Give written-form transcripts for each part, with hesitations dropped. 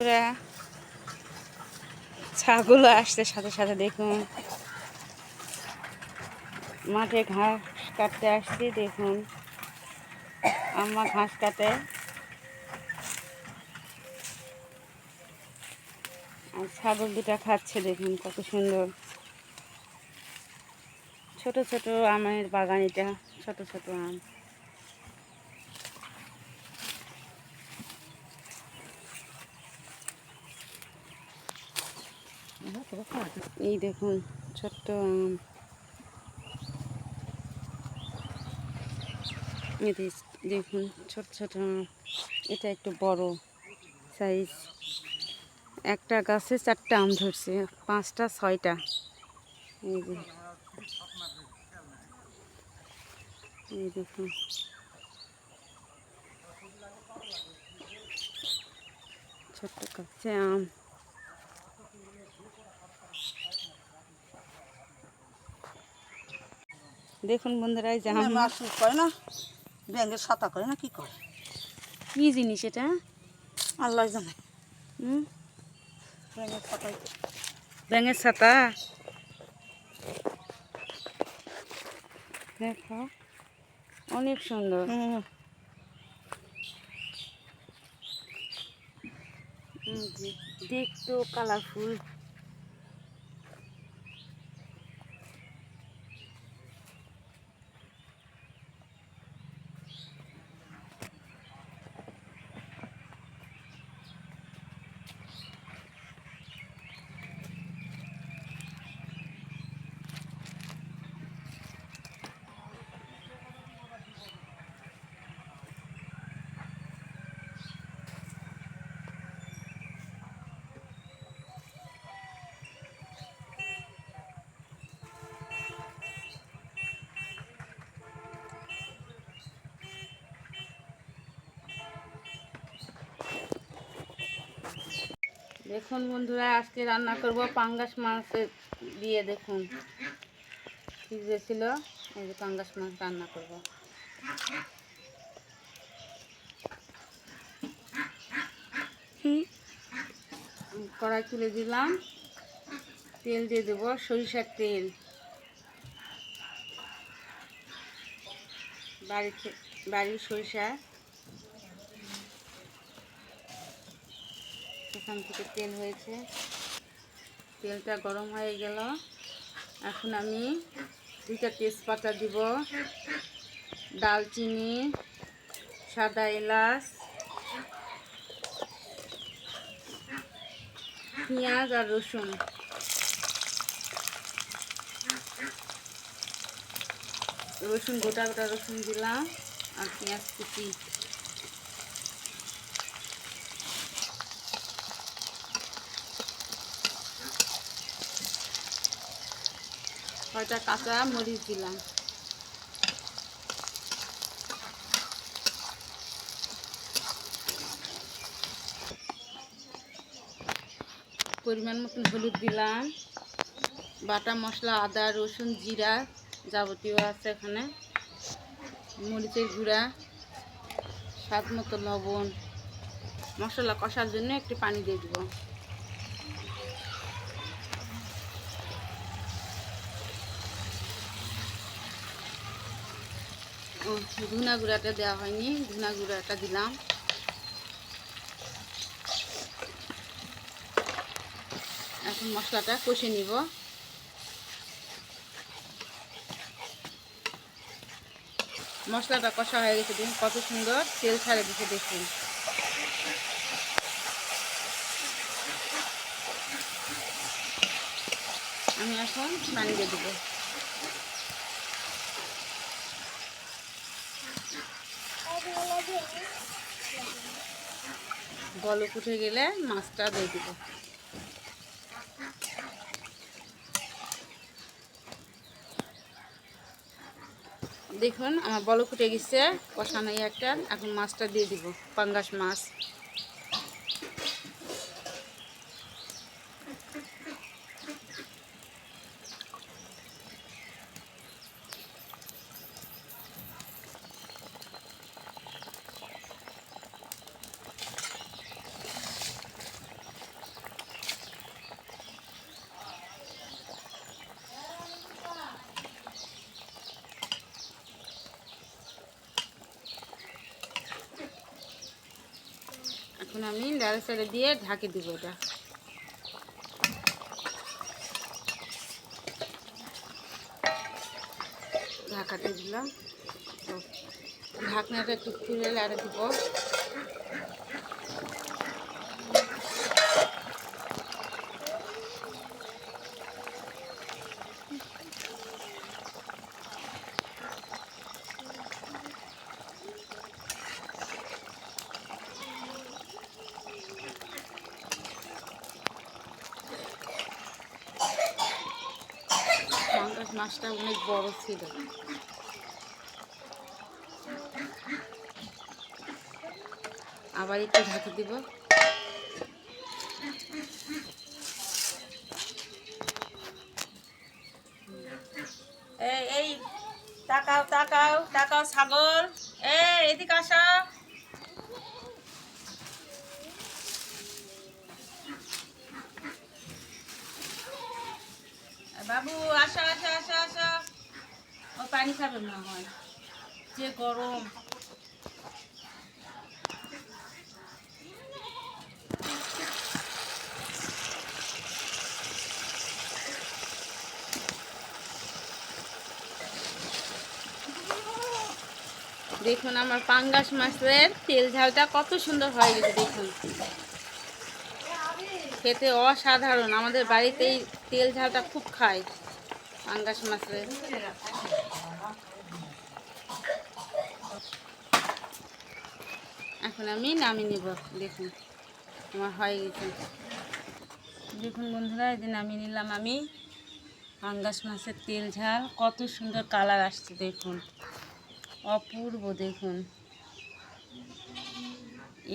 ওরা ছাগল আসছে সাথে সাথে দেখুন মাঠে ঘাস কাটতে আসছি। দেখুন আম্মা ঘাস কাটে আর ছাগল দুটা খাচ্ছে। দেখুন কত সুন্দর ছোট ছোট আমের বাগান, এটা ছোট ছোট আম। এই দেখুন ছোট্ট আম, দেখুন ছোট ছোট আম। এটা একটু বড় সাইজ। একটা গাছে 4টা আম ধরছে, 5টা 6টা। এই যে এই দেখুন ছোট্ট গাছে আম। দেখুন বন্ধুরা এই যে আম করে না, ব্যাঙের ছাতা করে না, কি করে, কি জিনিস এটা আল্লাহ জানে। ব্যাঙের ছাতা, ব্যাঙের ছাতা। দেখো অনেক সুন্দর। দেখতেও কালারফুল। দেখুন বন্ধুরা আজকে রান্না করব পাঙ্গাস মাছ দিয়ে। দেখুন ভিজেছিল, এই যে পাঙ্গাস মাছ রান্না করব। কড়াই তুলে দিলাম, তেল দিয়ে দেবো, সরিষার তেল। বাড়ির সরিষা, এখান থেকে তেল হয়েছে। তেলটা গরম হয়ে গেল, এখন আমি 2টা তেজপাতা দিব, দালচিনি, সাদা এলাচ, পেঁয়াজ আর রসুন। গোটা গোটা রসুন দিলাম আর পেঁয়াজ কুচি। কয়টা কাঁচা মরিচ দিলাম। পরিমাণ মতন হলুদ দিলাম। বাটা মশলা আদা রসুন জিরা যাবতীয় আছে এখানে। মরিচের গুঁড়া, স্বাদ মতো লবণ। মশলা কষার জন্য একটু পানি দিয়ে দেব। ধনা গুঁড়াটা দেওয়া হয়নি, ধনা গুঁড়াটা দিলাম। এখন মশলাটা কষে নিব। মশলাটা কষা হয়ে গেছে, দেখুন কত সুন্দর তেল ছাড়ে দিতে। দেখুন আমি এখন পানি দিয়ে দেবো। বলক উঠে গেলে মাছটা দিয়ে দেব। দেখুন আমার বলক উঠে গেছে, কষানো একটা। এখন মাছটা দিয়ে দিব, পাঙ্গাস মাছ। এখন আমি নাড়া চাড়া দিয়ে ঢাকে দিব এটা। ঢাকাতে দিলাম, ঢাকনাটা একটু খুলে লাড়ে দিব। পাঙ্গাস মাছটা অনেক বড় ছিল। আবার একটু ঢাকি দিব। এই তাকাও তাকাও তাকাও ছাগল, এদিকে আসো। বাবু আসো আসো আসো আসো। ও পানি খাবে না হয়, যে গরম। দেখুন আমার পাঙ্গাস মাছের তেল ঝালটা কত সুন্দর হয়ে গেছে। দেখুন খেতে অসাধারণ। আমাদের বাড়িতে এই তেল ঝালটা খুব খায় পাঙ্গাস মাছের। এখন আমি নামিয়ে নেব। দেখুন আমার হয়ে গেছে। দেখুন বন্ধুরা, এই যে নামিয়ে নিলাম আমি পাঙ্গাস মাছের তেল ঝাল। কত সুন্দর কালার আসছে দেখুন, অপূর্ব। দেখুন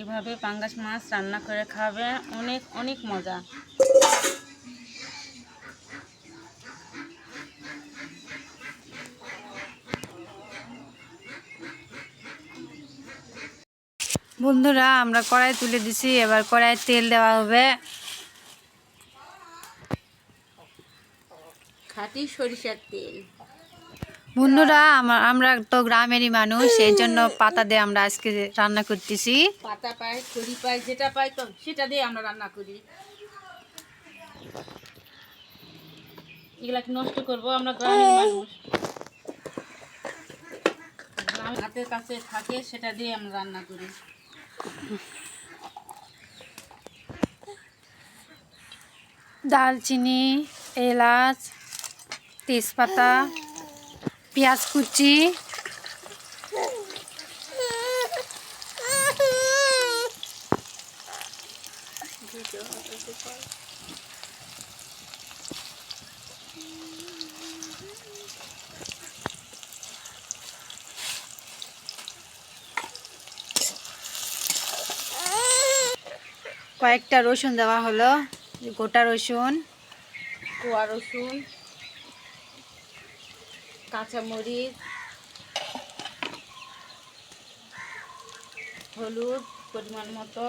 এভাবে পাঙ্গাস মাছ রান্না করে খাবে, অনেক অনেক মজা। বন্ধুরা, আমরা কড়াই তুলে দিছি, এবার কড়াইয়ে তেল দেওয়া হবে। খাঁটি সরিষার তেল। বন্ধুরা, আমরা তো গ্রামেরই মানুষ, এই জন্য পাতা দিয়ে আমরা আজকে রান্না করতেছি। পাতা পাই, খড়ি পাই, যেটা পাই তো সেটা দিয়ে আমরা রান্না করি। এগুলাকে নষ্ট করবো? আমরা গ্রামের মানুষ, গ্রাম হাতের কাছে থাকে, সেটা দিয়ে আমরা রান্না করি। দালচিনি, এলাচ, তেজপাতা, পেঁয়াজ কুচি, কয়েকটা রসুন দেওয়া হলো, গোটা রসুন, কোয়া রসুন, কাঁচামরিচ, হলুদ পরিমাণ মতো,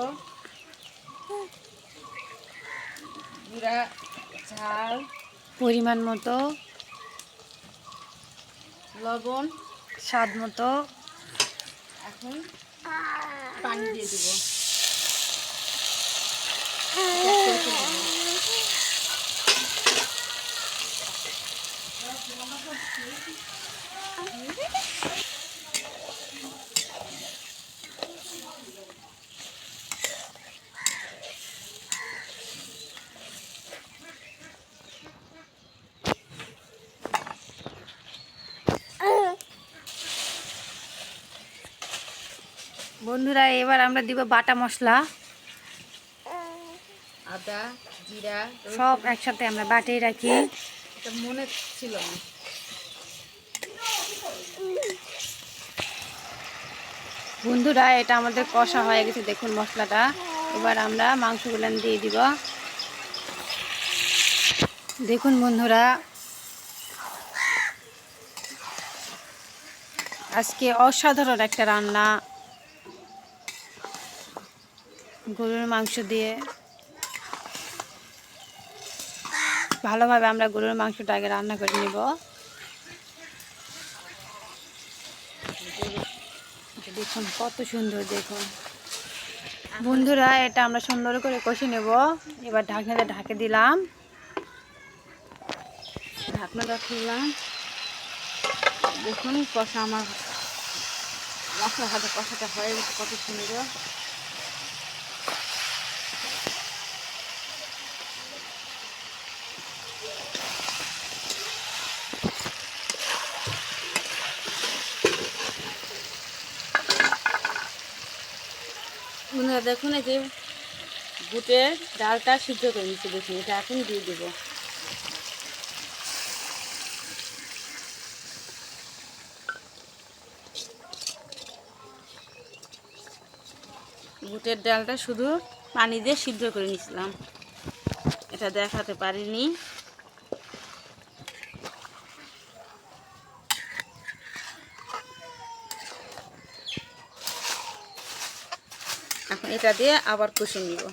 গুঁড়া ঝাল পরিমাণ মতো, লবণ স্বাদ মতো। এখন পানি দিয়ে দেবো। বন্ধুরা, এবার আমরা দিব বাটা মশলা। আদা, জিরা, সব একসাথে আমরা বাটিয়ে রাখি। এটা মনে ছিল না। বন্ধুরা, এটা আমাদের কষা হয়ে গেছে, দেখুন মশলাটা। এবার আমরা মাংসগুলো দিয়ে দিব। দেখুন বন্ধুরা, আজকে অসাধারণ একটা রান্না, গরুর মাংস দিয়ে। ভালোভাবে আমরা গরুর মাংসটা আগে রান্না করে নিব। দেখুন কত সুন্দর, দেখুন বন্ধুরা এটা আমরা সুন্দর করে কষে নেব। এবার ঢাকনাটা ঢাকে দিলাম। ঢাকনাটা খুললাম, দেখুন কষা আমার মশলা হাতে কষাটা হয়ে গেছে, কত সুন্দর। বন্ধুরা দেখুন, এই যে বুটের ডালটা সিদ্ধ করে নিচ্ছি, দেখুন এটা এখন দিয়ে দেবো। বুটের ডালটা শুধু পানি দিয়ে সিদ্ধ করে নিয়েছিলাম, এটা দেখাতে পারিনি। এখন এটা দিয়ে আবার কষে নিব।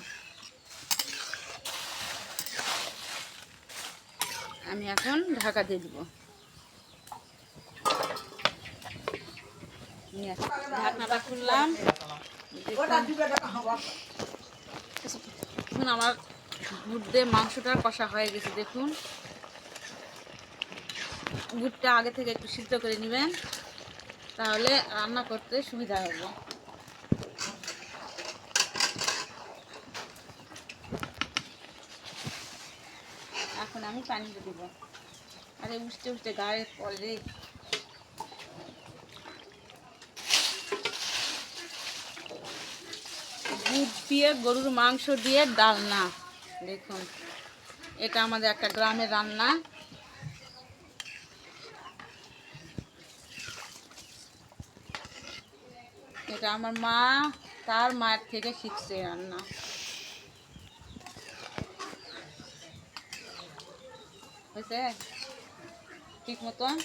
আমি এখন ঢাকা দিয়ে দিব। ঢাকনাটা খুললাম, দেখুন আমার বুট দিয়ে মাংসটা কষা হয়ে গেছে। দেখুন বুটটা আগে থেকে একটু সিদ্ধ করে নেবেন, তাহলে রান্না করতে সুবিধা হবে। এখন আমি পানি দিয়ে দেবো। আরে উঠতে উঠতে গায়ে পড়ে। বুট দিয়ে গরুর মাংস দিয়ে ডালনা, দেখুন এটা আমাদের একটা গ্রামের রান্না। এটা আমার মা তার মায়ের থেকে শিখছে রান্না। হয়েছে ঠিক মতন।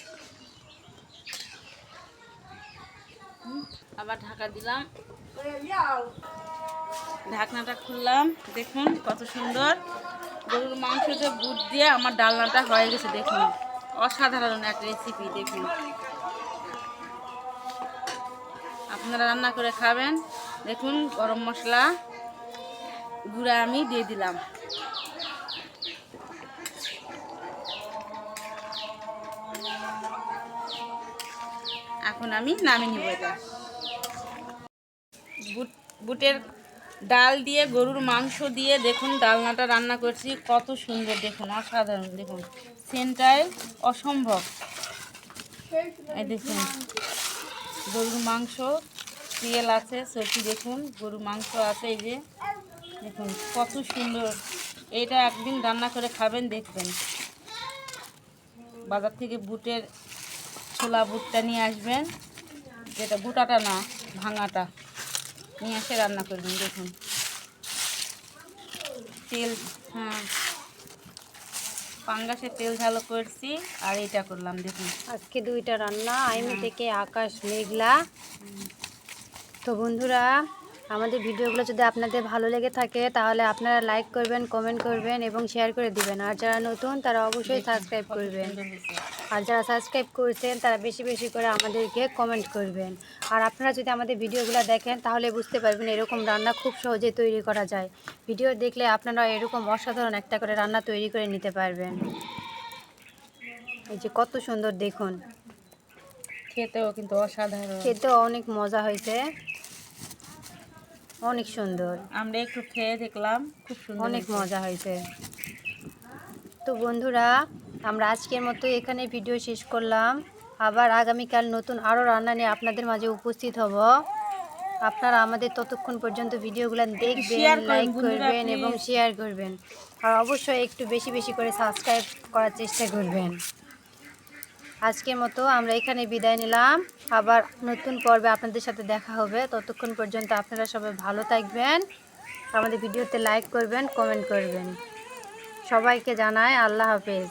আবার ঢাকা দিলাম, ঢাকনাটা খুললাম, দেখুন কত সুন্দর গরুর মাংস দিয়ে বুট দিয়ে আমার ডালনাটা হয়ে গেছে। দেখুন অসাধারণ একটা রেসিপি। দেখুন আপনারা রান্না করে খাবেন। দেখুন গরম মশলা গুঁড়া আমি দিয়ে দিলাম। এখন আমি নামিয়ে নিব। এটা বুটের ডাল দিয়ে গরুর মাংস দিয়ে দেখুন ডালনাটা রান্না করছি, কত সুন্দর। দেখুন অসাধারণ, দেখুন সেন্টাই অসম্ভব। এই দেখুন গরুর মাংস, তেল আছে, সবজি দেখুন গরুর মাংস আছে, এই যে দেখুন কত সুন্দর। এটা একদিন রান্না করে খাবেন, দেখবেন। বাজার থেকে বুটের ছোলা বুটটা নিয়ে আসবেন, যেটা গোটাটা না ভাঙাটা, নিয়ে এসে রান্না করবেন। দেখুন তেল, হ্যাঁ পাঙ্গাসের তেল ঝালো করছি আর এটা করলাম। দেখুন আজকে দুইটা রান্না, আইমি থেকে আকাশ মেঘলা। তো বন্ধুরা আমাদের ভিডিওগুলো যদি আপনাদের ভালো লেগে থাকে তাহলে আপনারা লাইক করবেন, কমেন্ট করবেন এবং শেয়ার করে দিবেন। আর যারা নতুন তারা অবশ্যই সাবস্ক্রাইব করবেন। আর যারা সাবস্ক্রাইব করছেন তারা বেশি বেশি করে আমাদেরকে কমেন্ট করবেন। আর আপনারা যদি আমাদের ভিডিওগুলো দেখেন তাহলে বুঝতে পারবেন এরকম রান্না খুব সহজে তৈরি করা যায়। ভিডিও দেখলে আপনারা এরকম অসাধারণ একটা করে রান্না তৈরি করে নিতে পারবেন। এই যে কত সুন্দর, দেখুন খেতেও কিন্তু অসাধারণ, খেতেও অনেক মজা হয়েছে, অনেক সুন্দর। আমরা একটু খেয়ে দেখলাম, খুব সুন্দর, অনেক মজা হয়েছে। তো বন্ধুরা আমরা আজকের মতো এখানে ভিডিও শেষ করলাম। আবার আগামীকাল নতুন আরও রান্না নিয়ে আপনাদের মাঝে উপস্থিত হব। আপনারা আমাদের ততক্ষণ পর্যন্ত ভিডিওগুলো দেখবেন, লাইক করবেন এবং শেয়ার করবেন। আর অবশ্যই একটু বেশি বেশি করে সাবস্ক্রাইব করার চেষ্টা করবেন। আজকের মতো আমরা এখানে বিদায় নিলাম। আবার নতুন পর্বে আপনাদের সাথে দেখা হবে। ততক্ষণ পর্যন্ত আপনারা সবাই ভালো থাকবেন, আমাদের ভিডিওতে লাইক করবেন, কমেন্ট করবেন। সবাইকে জানাই আল্লাহ হাফেজ।